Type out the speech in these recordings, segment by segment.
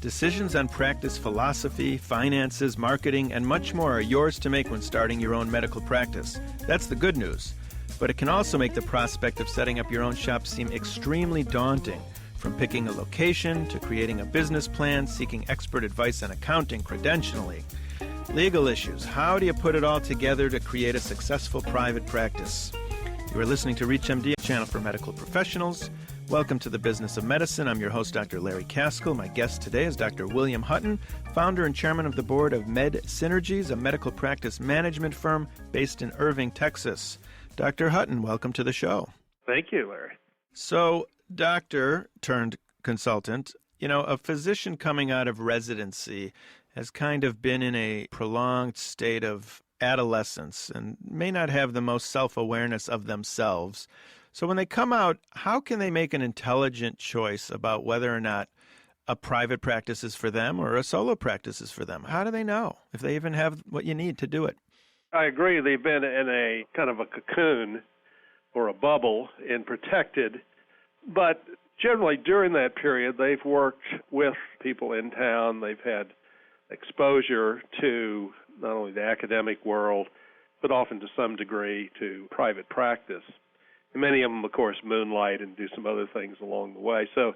Decisions on practice philosophy, finances, marketing, and much more are yours to make when starting your own medical practice. That's the good news. But it can also make the prospect of setting up your own shop seem extremely daunting. From picking a location to creating a business plan, seeking expert advice on accounting, credentialing, legal issues. How do you put it all together to create a successful private practice? You are listening to ReachMD, a channel for medical professionals. Welcome to the Business of Medicine. I'm your host, Dr. Larry Kaskel. My guest today is Dr. William Hutton, founder and chairman of the board of MedSynergies, a medical practice management firm based in Irving, Texas. Dr. Hutton, welcome to the show. Thank you, Larry. So, doctor turned consultant, a physician coming out of residency has kind of been in a prolonged state of adolescence and may not have the most self-awareness of themselves. So when they come out, how can they make an intelligent choice about whether or not a private practice is for them or a solo practice is for them? How do they know if they even have what you need to do it? I agree. They've been in a kind of a cocoon or a bubble and protected. But generally during that period, they've worked with people in town. They've had exposure to not only the academic world, but often to some degree to private practice. And many of them, of course, moonlight and do some other things along the way. So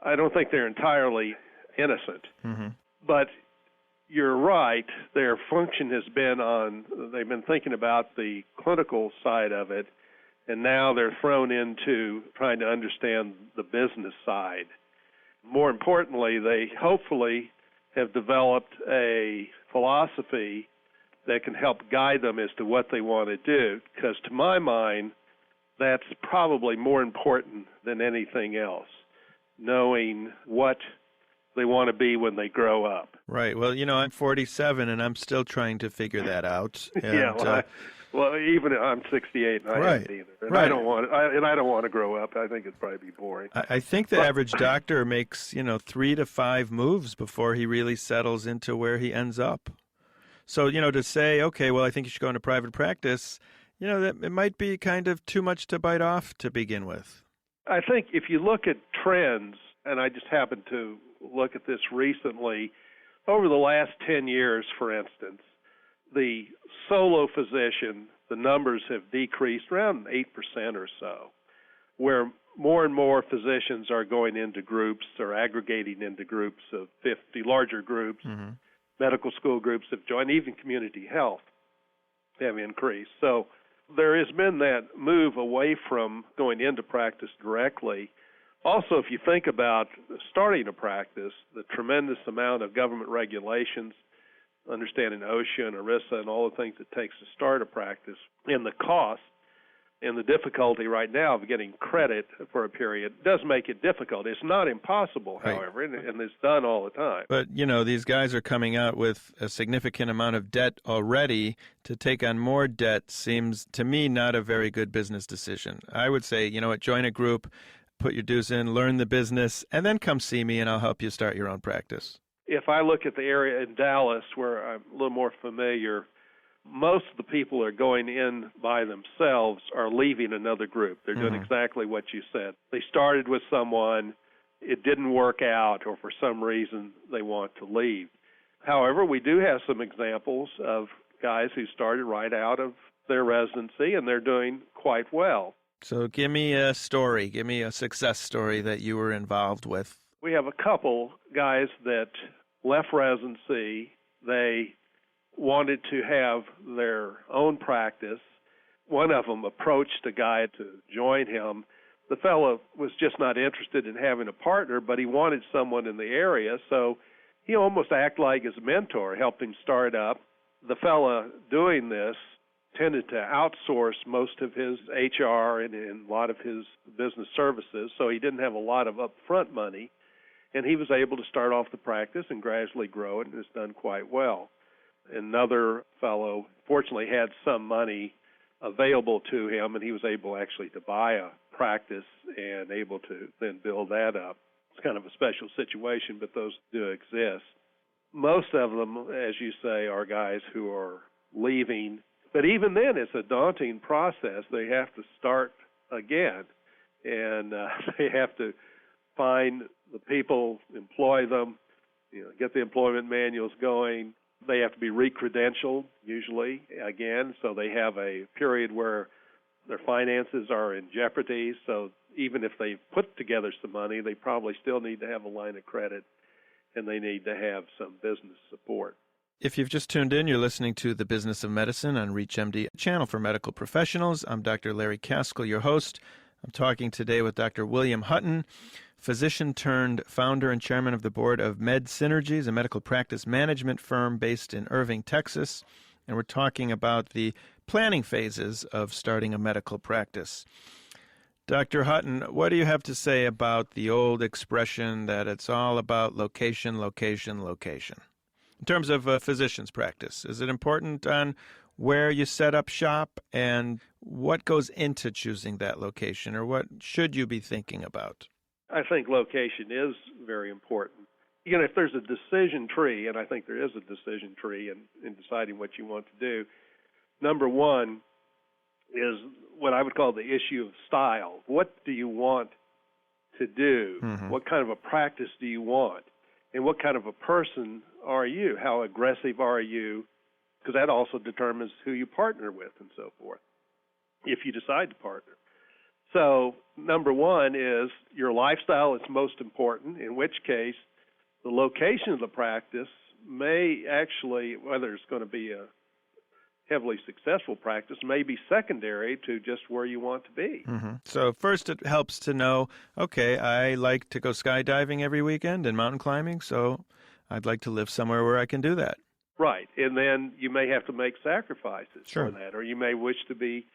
I don't think they're entirely innocent. Mm-hmm. But you're right, their function has been they've been thinking about the clinical side of it, and now they're thrown into trying to understand the business side. More importantly, they hopefully have developed a philosophy that can help guide them as to what they want to do, because to my mind, that's probably more important than anything else, knowing what they want to be when they grow up. Right. Well, I'm 47 and I'm still trying to figure that out. And, even I'm 68 and I haven't either. And I don't want to grow up. I think it'd probably be boring. I think the average doctor makes, 3 to 5 moves before he really settles into where he ends up. So, to say, okay, well, I think you should go into private practice, that it might be kind of too much to bite off to begin with. I think if you look at trends, and I just happened to look at this recently, over the last 10 years, for instance, the solo physician, the numbers have decreased around 8% or so, where more and more physicians are going into groups or aggregating into groups of 50, larger groups. Mm-hmm. Medical school groups have joined, even community health have increased. So there has been that move away from going into practice directly. Also, if you think about starting a practice, the tremendous amount of government regulations, understanding OSHA and ERISA and all the things it takes to start a practice, and the cost and the difficulty right now of getting credit for a period does make it difficult. It's not impossible, however, and it's done all the time. But, these guys are coming out with a significant amount of debt already. To take on more debt seems, to me, not a very good business decision. I would say, join a group, put your dues in, learn the business, and then come see me and I'll help you start your own practice. If I look at the area in Dallas where I'm a little more familiar, most of the people who are going in by themselves are leaving another group. They're doing exactly what you said. They started with someone, it didn't work out, or for some reason they want to leave. However, we do have some examples of guys who started right out of their residency, and they're doing quite well. So give me a story. Give me a success story that you were involved with. We have a couple guys that left residency. They wanted to have their own practice. One of them approached a guy to join him. The fellow was just not interested in having a partner, but he wanted someone in the area, so he almost acted like his mentor, helped him start up. The fellow doing this tended to outsource most of his HR and a lot of his business services, so he didn't have a lot of upfront money, and he was able to start off the practice and gradually grow it, and has done quite well. Another fellow fortunately had some money available to him, and he was able actually to buy a practice and able to then build that up. It's kind of a special situation, but those do exist. Most of them, as you say, are guys who are leaving. But even then, it's a daunting process. They have to start again, and they have to find the people, employ them, get the employment manuals going. They have to be re-credentialed, usually, again, so they have a period where their finances are in jeopardy. So even if they put together some money, they probably still need to have a line of credit, and they need to have some business support. If you've just tuned in, you're listening to The Business of Medicine on ReachMD, a channel for medical professionals. I'm Dr. Larry Kaskel, your host. I'm talking today with Dr. William Hutton, physician turned founder and chairman of the board of MedSynergies, a medical practice management firm based in Irving, Texas. And we're talking about the planning phases of starting a medical practice. Dr. Hutton, what do you have to say about the old expression that it's all about location, location, location? In terms of a physician's practice, is it important on where you set up shop and what goes into choosing that location, or what should you be thinking about? I think location is very important. If there's a decision tree, and I think there is a decision tree in deciding what you want to do, number one is what I would call the issue of style. What do you want to do? Mm-hmm. What kind of a practice do you want? And what kind of a person are you? How aggressive are you? Because that also determines who you partner with and so forth, if you decide to partner. So number one is your lifestyle is most important, in which case the location of the practice may actually, whether it's going to be a heavily successful practice, may be secondary to just where you want to be. Mm-hmm. So first it helps to know, okay, I like to go skydiving every weekend and mountain climbing, so I'd like to live somewhere where I can do that. Right, and then you may have to make sacrifices for that, or you may wish to be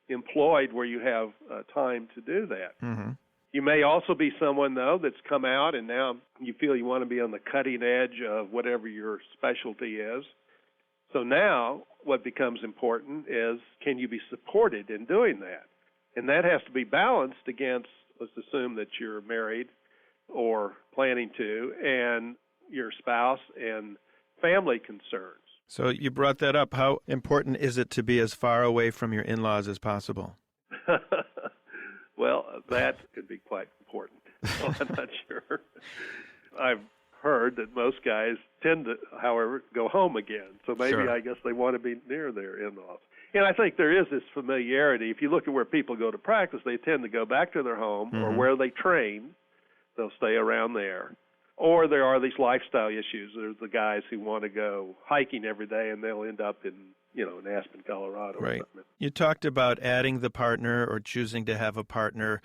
employed where you have time to do that. Mm-hmm. You may also be someone, though, that's come out and now you feel you want to be on the cutting edge of whatever your specialty is. So now what becomes important is, can you be supported in doing that? And that has to be balanced against, let's assume that you're married or planning to, and your spouse and family concerns. So you brought that up. How important is it to be as far away from your in-laws as possible? Well, that could be quite important. I'm not sure. I've heard that most guys tend to, however, go home again. So maybe I guess they want to be near their in-laws. And I think there is this familiarity. If you look at where people go to practice, they tend to go back to their home or where they train. They'll stay around there. Or there are these lifestyle issues. There's the guys who want to go hiking every day, and they'll end up in Aspen, Colorado. Right. Or something. You talked about adding the partner or choosing to have a partner.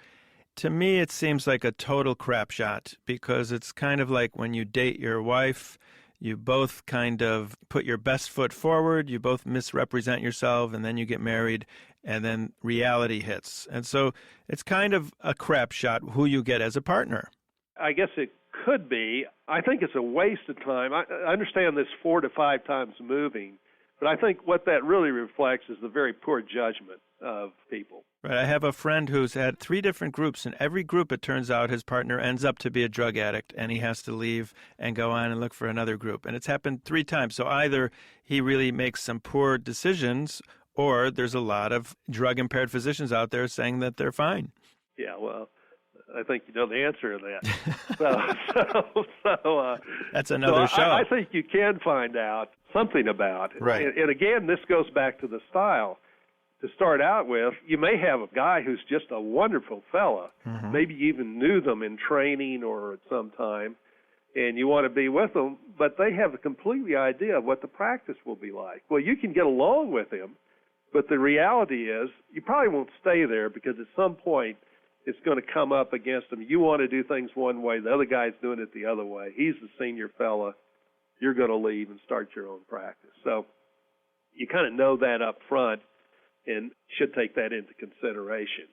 To me, it seems like a total crapshot, because it's kind of like when you date your wife, you both kind of put your best foot forward, you both misrepresent yourself, and then you get married, and then reality hits. And so it's kind of a crapshot who you get as a partner. I guess it could be. I think it's a waste of time. I understand this 4 to 5 times moving, but I think what that really reflects is the very poor judgment of people. Right. I have a friend who's had 3 different groups. In every group, it turns out his partner ends up to be a drug addict, and he has to leave and go on and look for another group. And it's happened 3 times. So either he really makes some poor decisions, or there's a lot of drug-impaired physicians out there saying that they're fine. Yeah, well, I think you know the answer to that. That's another show. I think you can find out something about it. Right. And again, this goes back to the style. To start out with, you may have a guy who's just a wonderful fella. Mm-hmm. Maybe you even knew them in training or at some time, and you want to be with them, but they have a completely idea of what the practice will be like. Well, you can get along with him, but the reality is you probably won't stay there, because at some point it's going to come up against him. You want to do things one way, the other guy's doing it the other way. He's the senior fella. You're going to leave and start your own practice. So you kind of know that up front and should take that into consideration.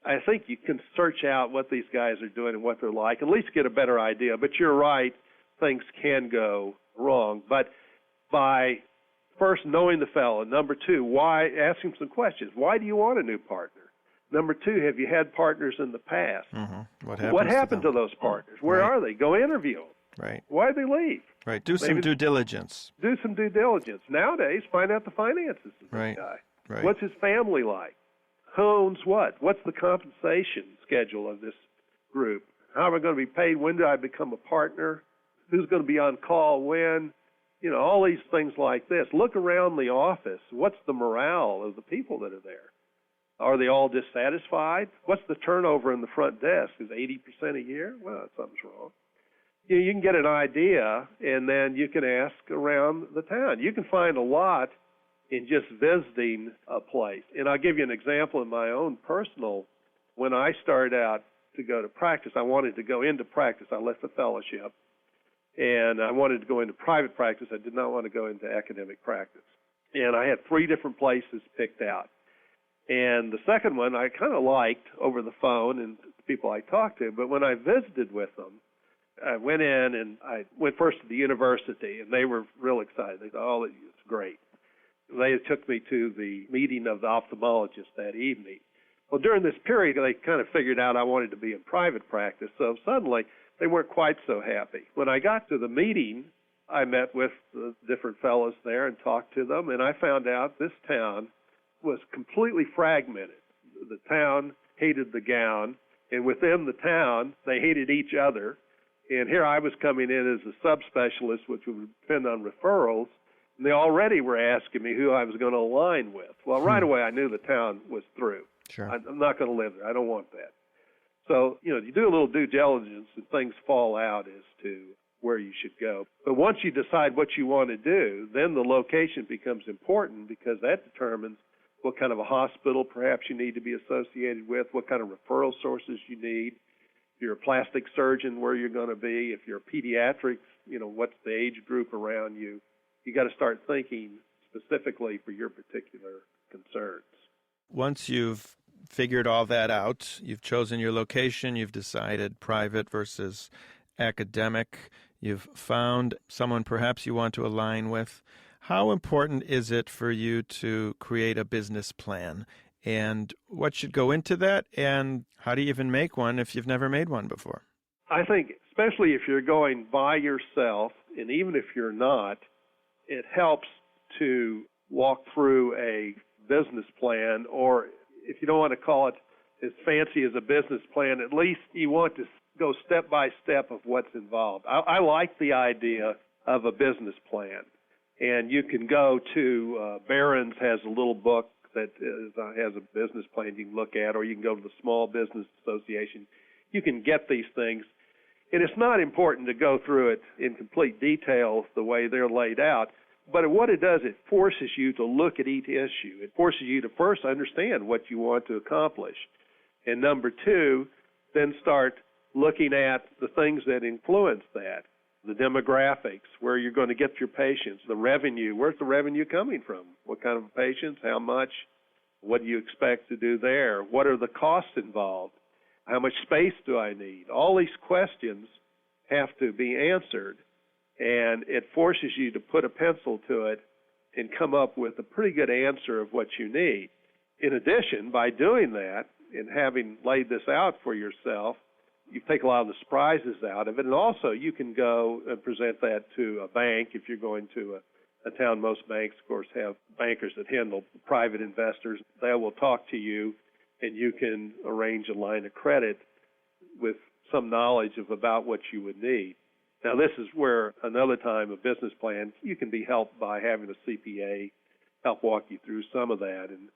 I think you can search out what these guys are doing and what they're like, at least get a better idea. But you're right, things can go wrong. But by first knowing the fellow, number 2, ask him some questions. Why do you want a new partner? Number 2, have you had partners in the past? Mm-hmm. What happened to those partners? Where are they? Go interview them. Right. Why did they leave? Right. Do some due diligence. Do some due diligence. Nowadays, find out the finances of this guy. Right. What's his family like? Who owns what? What's the compensation schedule of this group? How am I going to be paid? When do I become a partner? who's going to be on call when, all these things like this. Look around the office. What's the morale of the people that are there? Are they all dissatisfied? What's the turnover in the front desk? Is 80% a year? Well, something's wrong. You can get an idea, and then you can ask around the town. You can find a lot in just visiting a place. And I'll give you an example in my own personal. When I started out to go to practice, I wanted to go into practice. I left the fellowship, and I wanted to go into private practice. I did not want to go into academic practice. And I had 3 different places picked out. And the second one I kind of liked over the phone and the people I talked to, but when I visited with them, I went in and I went first to the university, and they were real excited. They thought, oh, it's great. They took me to the meeting of the ophthalmologist that evening. Well, during this period, they kind of figured out I wanted to be in private practice, so suddenly they weren't quite so happy. When I got to the meeting, I met with the different fellows there and talked to them, and I found out this town was completely fragmented. The town hated the gown, and within the town, they hated each other. And here I was coming in as a subspecialist, which would depend on referrals, and they already were asking me who I was going to align with. Well, right away I knew the town was through. Sure. I'm not going to live there. I don't want that. So, you do a little due diligence and things fall out as to where you should go. But once you decide what you want to do, then the location becomes important because that determines what kind of a hospital perhaps you need to be associated with, what kind of referral sources you need. If you're a plastic surgeon, where you're going to be. If you're a pediatrics, what's the age group around you. You got to start thinking specifically for your particular concerns. Once you've figured all that out, you've chosen your location, you've decided private versus academic, you've found someone perhaps you want to align with. How important is it for you to create a business plan? And what should go into that? And how do you even make one if you've never made one before? I think, especially if you're going by yourself, and even if you're not, it helps to walk through a business plan, or if you don't want to call it as fancy as a business plan, at least you want to go step by step of what's involved. I like the idea of a business plan. And you can go to, Barron's has a little book that has a business plan you can look at, or you can go to the Small Business Association. You can get these things. And it's not important to go through it in complete detail the way they're laid out, but what it does, it forces you to look at each issue. It forces you to first understand what you want to accomplish. And number 2, then start looking at the things that influence that. The demographics, where you're going to get your patients, the revenue, where's the revenue coming from? What kind of patients, how much, what do you expect to do there? What are the costs involved? How much space do I need? All these questions have to be answered, and it forces you to put a pencil to it and come up with a pretty good answer of what you need. In addition, by doing that and having laid this out for yourself, you take a lot of the surprises out of it, and also you can go and present that to a bank if you're going to a town. Most banks, of course, have bankers that handle private investors. They will talk to you, and you can arrange a line of credit with some knowledge of about what you would need. Now, this is where another time a business plan, you can be helped by having a CPA help walk you through some of that. And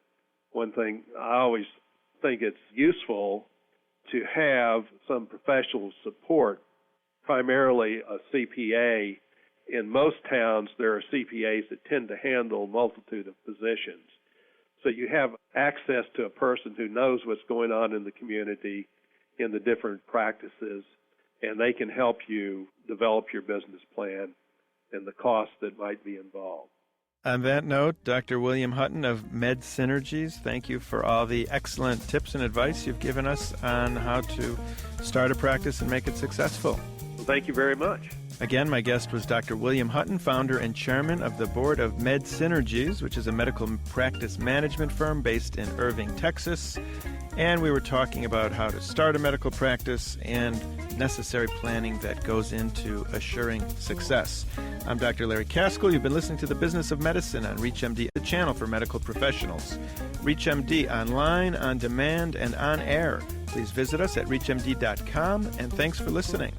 one thing I always think it's useful to have some professional support, primarily a CPA. In most towns, there are CPAs that tend to handle a multitude of positions. So you have access to a person who knows what's going on in the community, in the different practices, and they can help you develop your business plan and the costs that might be involved. On that note, Dr. William Hutton of MedSynergies, thank you for all the excellent tips and advice you've given us on how to start a practice and make it successful. Well, thank you very much. Again, my guest was Dr. William Hutton, founder and chairman of the board of MedSynergies, which is a medical practice management firm based in Irving, Texas. And we were talking about how to start a medical practice and necessary planning that goes into assuring success. I'm Dr. Larry Kaskel. You've been listening to The Business of Medicine on ReachMD, the channel for medical professionals. ReachMD online, on demand, and on air. Please visit us at reachmd.com, and thanks for listening.